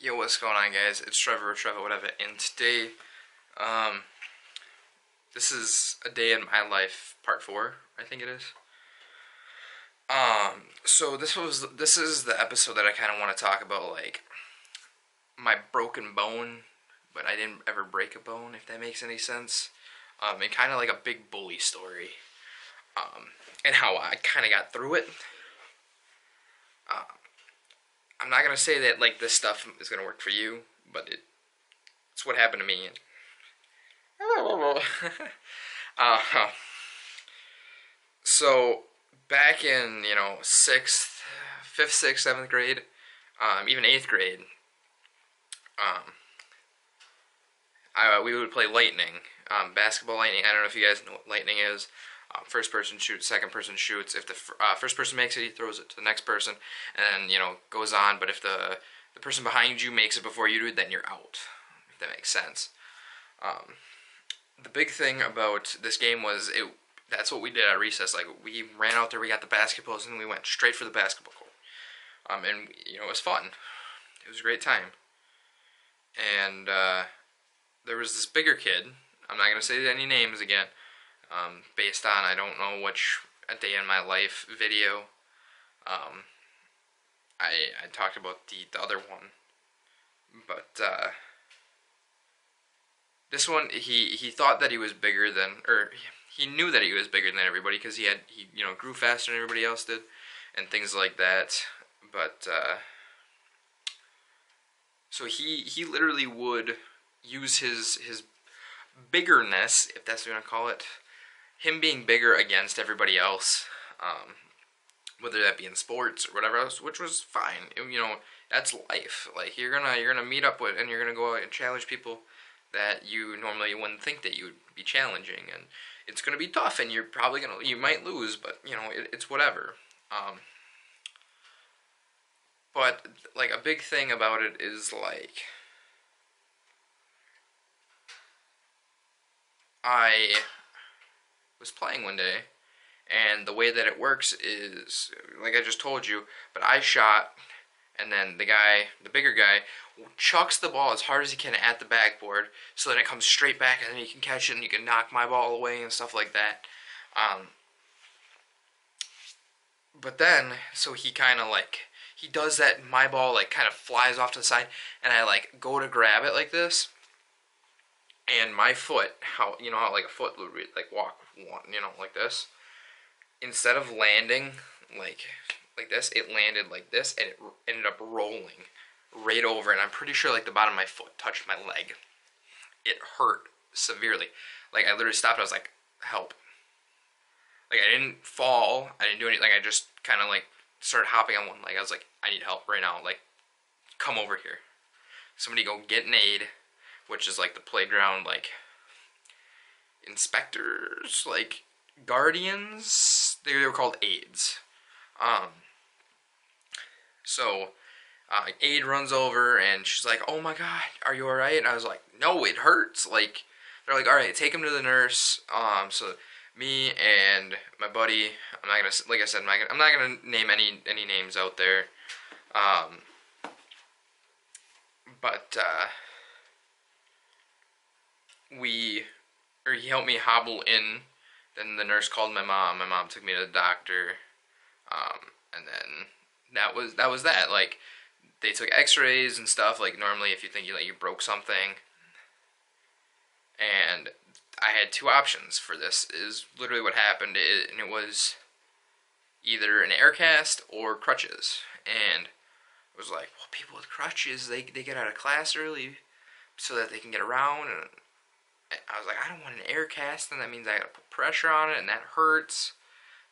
Yo, what's going on, guys? It's Trevor, whatever, and today, um, this is a day in my life, part 4, I think it is. So this is the episode that I kind of want to talk about, like, my broken bone, but I didn't ever break a bone, if that makes any sense. And kind of like a big bully story, and how I kind of got through it. I'm not gonna say that, like, this stuff is gonna work for you, but it's what happened to me. uh, so back in, 5th, 6th, 7th grade, even 8th grade, we would play lightning, basketball lightning. I don't know if you guys know what lightning is. First person shoots, second person shoots. If the first person makes it, he throws it to the next person, and then, goes on. But if the person behind you makes it before you do, then you're out. If that makes sense. The big thing about this game was that's what we did at recess. Like, we ran out there, we got the basketballs, and we went straight for the basketball court. And it was fun. It was a great time. And there was this bigger kid. I'm not gonna say any names again. Based on, I don't know which A Day in My Life video. I talked about the other one, but this one, he thought that he was bigger than, or he knew that he was bigger than everybody because he grew faster than everybody else did, and things like that. But so he literally would use his biggerness, if that's what you want to call it, him being bigger against everybody else, whether that be in sports or whatever else, which was fine. That's life. Like, you're gonna meet up with, and you're gonna go out and challenge people that you normally wouldn't think that you would be challenging, and it's gonna be tough, and you might lose, but it's whatever. But like, a big thing about it is, like, I was playing one day, and the way that it works is, like I just told you, but I shot, and then the bigger guy, chucks the ball as hard as he can at the backboard, so then it comes straight back, and then you can catch it, and you can knock my ball away, and stuff like that. But then, so he kind of, like, he does that, my ball, like, kind of flies off to the side, and I, like, go to grab it like this, and my foot, how like a foot would, like, walk, like this, instead of landing like this, it landed like this, and it ended up rolling right over, and I'm pretty sure, like, the bottom of my foot touched my leg. It hurt severely. Like, I literally stopped. I was like, help. Like, I didn't fall, I didn't do anything. Like, I just kind of, like, started hopping on one leg. I was like, I need help right now. Like, come over here. Somebody go get an aid, which is like the playground, like, inspectors, like, guardians. They were called aides. So aide runs over, and she's like, "Oh my God, are you all right?" And I was like, "No, it hurts." Like, they're like, "All right, take him to the nurse." So me and my buddy, I'm not gonna, like I said, I'm not gonna name any names out there. But he helped me hobble in. Then the nurse called my mom. My mom took me to the doctor, and then that was that. Like, they took X-rays and stuff. Like, normally, if you think you broke something, and I had 2 options for this. Is literally what happened, and it was either an air cast or crutches. And it was like, well, people with crutches, they get out of class early so that they can get around, and I was like, I don't want an air cast, and that means I gotta put pressure on it, and that hurts,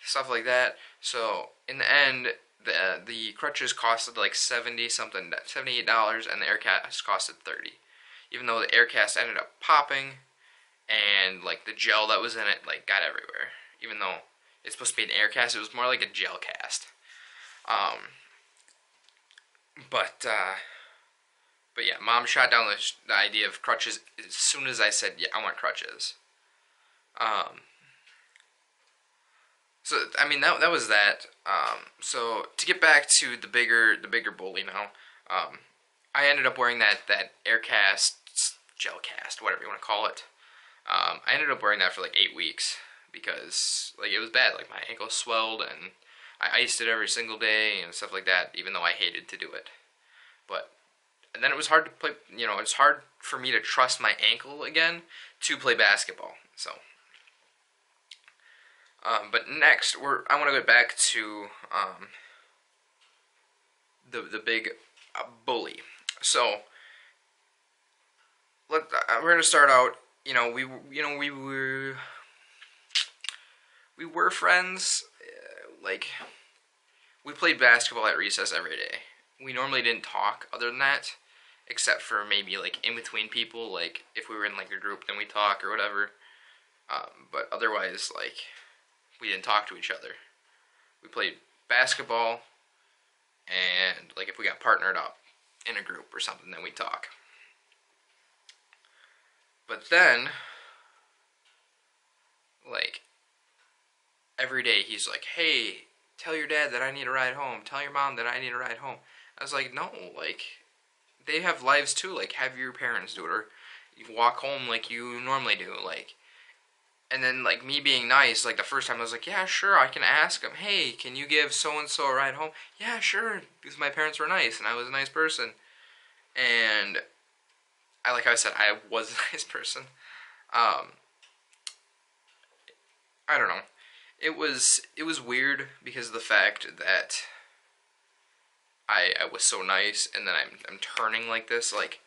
stuff like that. So in the end, the crutches costed like $78, and the air cast costed $30. Even though the air cast ended up popping, and, like, the gel that was in it, like, got everywhere. Even though it's supposed to be an air cast, it was more like a gel cast. But yeah, Mom shot down the idea of crutches as soon as I said, yeah, I want crutches. So, I mean, that was that. So to get back to the bigger bully now, I ended up wearing that air cast, gel cast, whatever you want to call it. I ended up wearing that for like 8 weeks because like it was bad. Like my ankle swelled and I iced it every single day and stuff like that, even though I hated to do it. But and then it was hard to play. You know, it's hard for me to trust my ankle again to play basketball. So, but next I want to go back to the big bully. So we're gonna start out. You know, we were friends. Like we played basketball at recess every day. We normally didn't talk other than that, except for maybe like in between people. Like if we were in like a group, then we talk or whatever. But otherwise, like we didn't talk to each other. We played basketball, and like if we got partnered up in a group or something, then we talk. But then, like, every day he's like, hey, tell your dad that I need a ride home. Tell your mom that I need a ride home. I was like, no, like, they have lives too. Like, have your parents do it. Or you walk home like you normally do. Like, and then, like, me being nice, like, the first time I was like, yeah, sure, I can ask him, hey, can you give so-and-so a ride home? Yeah, sure, because my parents were nice, and I was a nice person. And like I said, I was a nice person. I don't know. It was weird because of the fact that I was so nice, and then I'm turning like this. Like,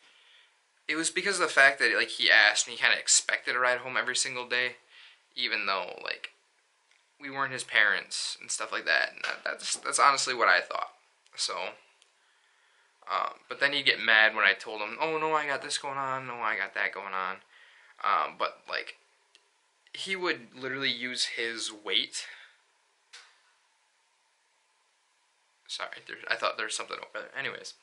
it was because of the fact that like he asked, and he kind of expected a ride home every single day, even though like we weren't his parents and stuff like that. And that's honestly what I thought. So. But then he'd get mad when I told him, oh, no, I got this going on, no, I got that going on. But, like, he would literally use his weight. Sorry, I thought there was something over there. Anyways,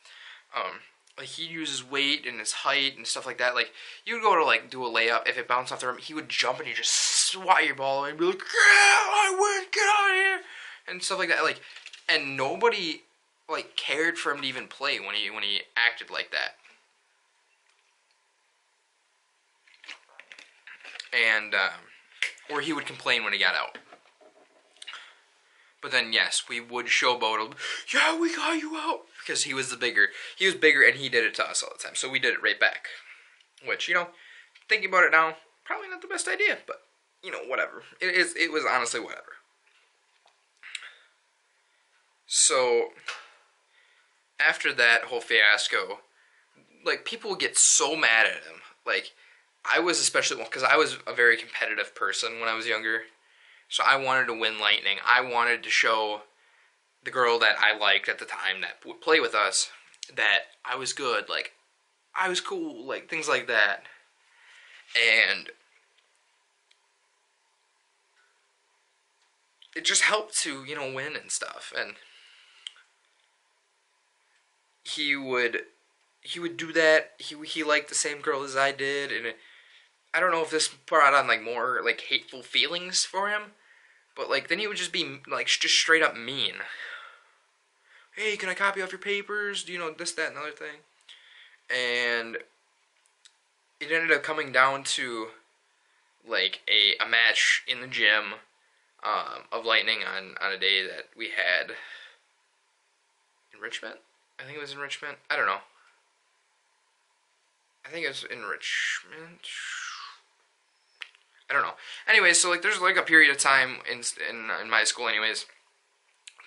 like, he'd use his weight and his height and stuff like that. Like, you would go to, like, do a layup. If it bounced off the rim, he would jump and he'd just swat your ball away and be like, yeah, I win, get out of here, and stuff like that. Like, and nobody like cared for him to even play when he acted like that. And or he would complain when he got out. But then yes, we would showboat him. Yeah, we got you out because he was bigger, and he did it to us all the time. So we did it right back. Which, you know, thinking about it now, probably not the best idea, but you know, whatever. It was honestly whatever. So after that whole fiasco, like, people would get so mad at him. Like, I was especially, because I was a very competitive person when I was younger. So I wanted to win Lightning. I wanted to show the girl that I liked at the time that would play with us that I was good. Like, I was cool. Like, things like that. And it just helped to, you know, win and stuff. And he would do that. He liked the same girl as I did, and I don't know if this brought on like more like hateful feelings for him, but like then he would just be like just straight up mean. Hey, can I copy off your papers? Do you know this, that, and other thing? And it ended up coming down to like a match in the gym of Lightning on a day that we had in Richmond. I think it was in Richmond. I don't know. I think it was in Richmond. I don't know. Anyways, so like there's like a period of time in my school, anyways,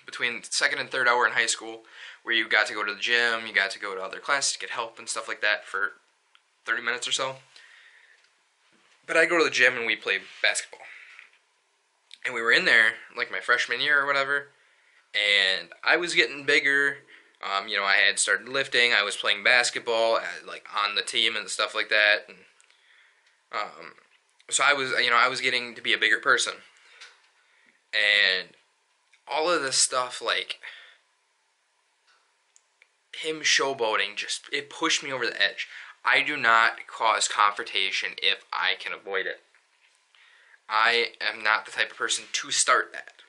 between second and third hour in high school, where you got to go to the gym, you got to go to other classes to get help and stuff like that for 30 minutes or so. But I go to the gym and we play basketball. And we were in there like my freshman year or whatever, and I was getting bigger. You know, I had started lifting. I was playing basketball, like on the team and stuff like that. And so I was, you know, I was getting to be a bigger person. And all of this stuff, like him showboating, just it pushed me over the edge. I do not cause confrontation if I can avoid it. I am not the type of person to start that.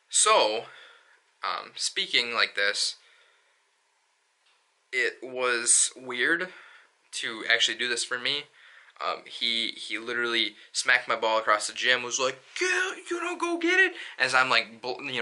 So, speaking like this, it was weird to actually do this for me. He literally smacked my ball across the gym, was like, go get it. As I'm like,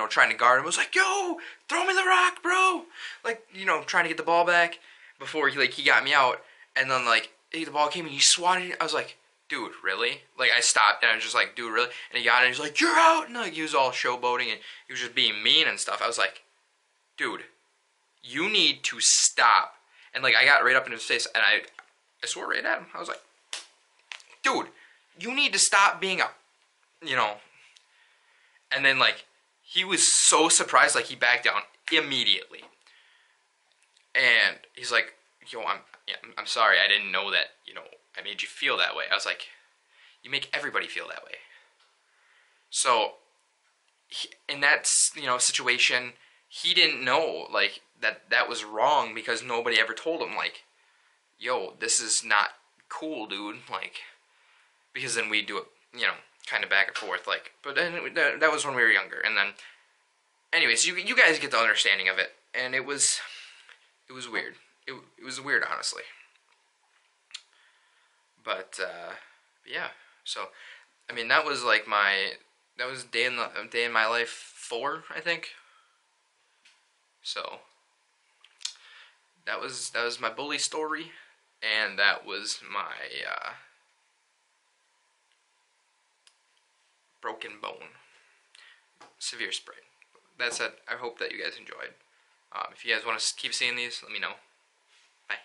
trying to guard him, was like, yo, throw me the rock, bro. Like, trying to get the ball back before he got me out. And then like, the ball came and he swatted it. I was like, dude, really? Like, I stopped and I was just like, dude, really? And he got it and he was like, you're out. And like, he was all showboating and he was just being mean and stuff. I was like, dude, you need to stop. And like, I got right up in his face and I swore right at him. I was like, dude, you need to stop being And then like, he was so surprised, like he backed down immediately. And he's like, yo, I'm sorry, I didn't know that, I made you feel that way. I was like, you make everybody feel that way. So, in that, situation, he didn't know, like, that was wrong because nobody ever told him, like, yo, this is not cool, dude. Like, because then we do it, kind of back and forth, like, but then that was when we were younger. And then, anyways, you guys get the understanding of it, and it was weird. It was weird, honestly. But yeah. So, I mean, that was like that was day in my life 4, I think. So that was my bully story, and that was my broken bone, severe sprain. That's it. I hope that you guys enjoyed. If you guys want to keep seeing these, let me know. Bye.